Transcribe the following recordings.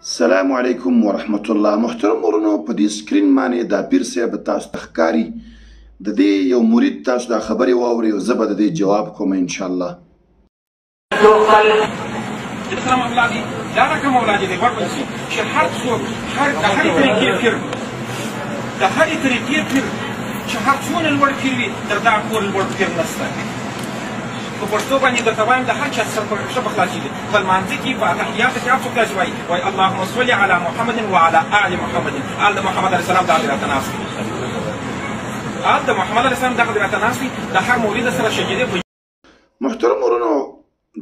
السلام علیکم ورحمت الله. محترم ورونو، په دې سکرین باندې دا پیر صاحب تاسو ته ښکاري. د دې یو مرید تاسو دا خبرې واورئ او زه به د دې جواب کوم ان شاء الله. اسلام اولادي دا رقم اولادي دی ورپل شي چې هر څوک د هرې طریقې پیر چې هر څونه لوړ پیر وي تر دغه پورې لوړ پیر نشته. په پښتو باندې درته وایم د هر چا سر په ښه په خلاصېږي. په لمانځه کې په اتحیاتو کې هر څوک داسې وایي اللهم صل علی محمد وعلى آل محمد. آل د محمد علیه السلام دغه راته ناست وي. آل د محمد علیه السلام دغه راته ناست وي. د هر مولد سره شجرې. محترم ورونو،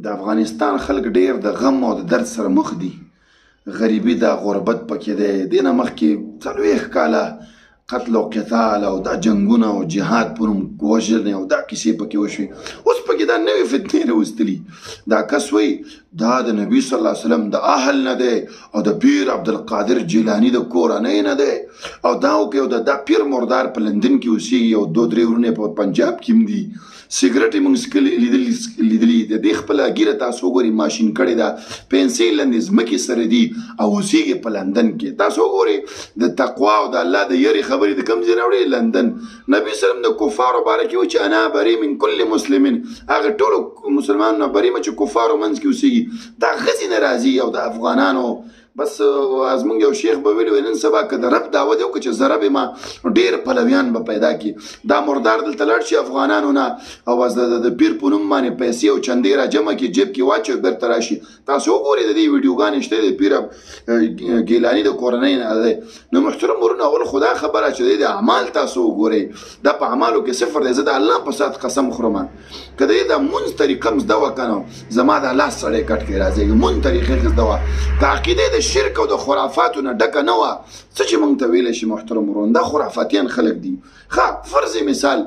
د افغانستان خلک ډیر د غم او د درد سره مخ دي. غریبي ده، غربت پکې دی. دې نه مخکې 40 کاله قتل او قتال او دا جنګونه او جهاد په نوم وژنې او دا کیسې پکې وشوې. اوس پکې دا نوې فتنې راوستلي. دا کس وایي دا د نبي صلی الله علیه وسلم د اهل نه دی او د پیر عبدالقادر جیلاني د کورنۍ نه دی او دا وکړي دا پیر مردار په لندن کې اوسېږي او 2-3 ورونه په پنجاب کې هم دي. سیګرټ یې موږ لیدلي. د دې خپله ګیره تاسو وګورئ، ماشین کړې ده، پنسۍ لاندې ځمکې سره دي او اوسېږي په لندن کې. تاسو وګورئ د تقوا او د الله د یرې خبرې د کوم ځای راوړي؟ لندن. نبي وسلم د کفارو باره کې وایي چې انا بری من کل مسلمین، هغه ټولو مسلمانانو بری یم چې کفارو منځ کې اوسېږي. دا غځې نه راځي او د افغانانو بس زموږ یو شیخ به ویلي نن سبا که د رب دعوه دی وکړه چې زه رب یم، ډېر پلویان به پیدا کړي. دا مردار دلته لاړ شي افغانانو نه او بس د پیر په نوم باندې پیسې او چندې را جمع کړي، جیب کې واچوي، بیرته راشي. تاسو وګورئ د دې ویډیوګانې شته د پیر ګیلاني د کورنۍ نه دی. نو محترم ورونه، اول خدا خبره چې د اعمال تاسو وګورئ. دا په اعمالو کې صفر دی. زه د الله په سات قسم خورم که د د مونځ طریقه م زده وه که نه زما د لاس سړی کټ کې راځي. مونځ طریقې زده وه. د عقیدې د شرک او د خرافاتو نه ډکه نه وه. څه چې موږ ته ویلی شي محترم ورون، دا خرافاتیان خلک دي. فرض مثال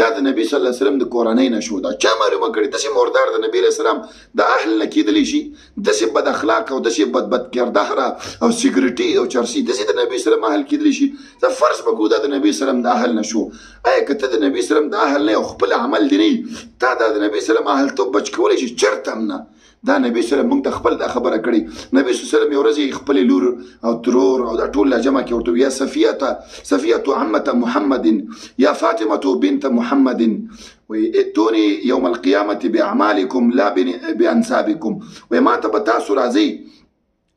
دا د نبي صلی الله علیه وسلم د کورنۍ نه شو. دا چا معلومه کړي؟ داسې مردار د نبي علیه السلام د اهل نه کېدلی شي؟ داسې بد اخلاق او داسې بد کرداره او سیګرټي او چرسي داسې د نبي سلم اهل کېدلی شي؟ دا فرض به کوو دا د نبي سلم د اهل نه شو. ایا که ته د نبي سلم د اهل نه یو خپل عمل دی نه تا د نبي سلم اهلتوب بچ کولی شي؟ چېرته هم نه. دا نبی سلم موږ ته خپل دا خبره کړې. نبی سلم یو ورځ خپلې لور او ترور او دا ټول جمع کړي، ورته یا صفیة عمة محمد یا فاطمة بنت محمد ائتوني يوم القيامة بأعمالكم لا بأنسابكم. وایي ما ته به تاسو راځئ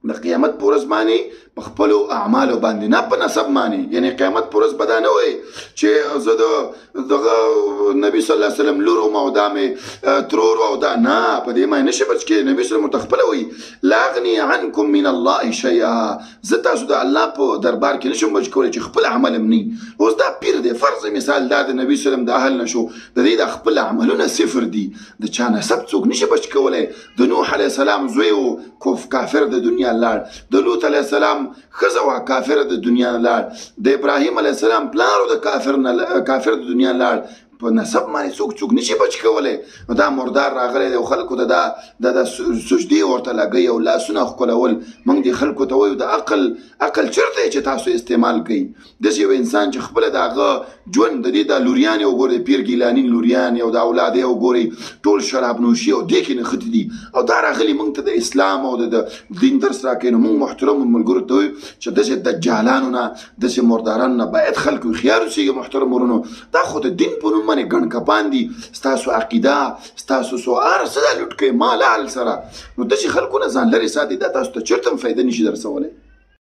د قیامت په ورځ باندې په خپلو اعمالو باندې، نه په نسب باندې. یعنې قیامت په ورځ به دا نه وایي چې زه د دغه نبي صلی الله علیه وسلم لور وم او دا مې ترور او دا نه، په دې باندې نشي بچ کېدی. نبي صلی الله خپله وایي لا اغني عنکم من الله شیئا. زه تاسو د الله په دربار کې نشم بچ کولی چې خپل عمل هم نه. اوس دا پیر دی، فرض مثال دا د نبي سلم د اهل نه شو، د دې د خپل عملونه صفر دي. د چا نسب څوک نشي بچ کولی. د نوح علیه السلام زوی و کافر د دنیا لاړ، د لوط علیه السلام ښځه وه کافره د دنیا لاړ، د ابراهیم علیه السلام پلار د کافر د دنیا لاړ. په نسب باندې څوک نشي بچ کولی. نو دا مردار راغلی دی او خلکو ته د سجدې ورته لګوي او لاسونه ښکلول. موږ دې خلکو ته وایو د عقل چېرته دی چې تاسو استعمال کوئ؟ داسې یو انسان چې خپله د هغه ژوند د دې دا لوریانې وګورئ، پیر ګیلاني لوریانې او د اولاد یې وګورئ، ټول شراب نوشي او دې کې نښتي دي. او دا راغلي موږ ته د اسلام او د دین درس راکوي. نو موږ محترمو ملګرو ته وایو چې داسې دجالانو نه داسې مردارانو نه باید خلک هوښیار اوسېږي. محترم ورونو، دا خو د دین په نوم باندې ګڼ کپان دي. ستاسو عقیده، ستاسو سوال څه دا لوټ کوي مال حال سره. نو داسې خلکو نه ځان لرې ساتي. دا تاسو ته چېرته هم فایده نشي درسولی.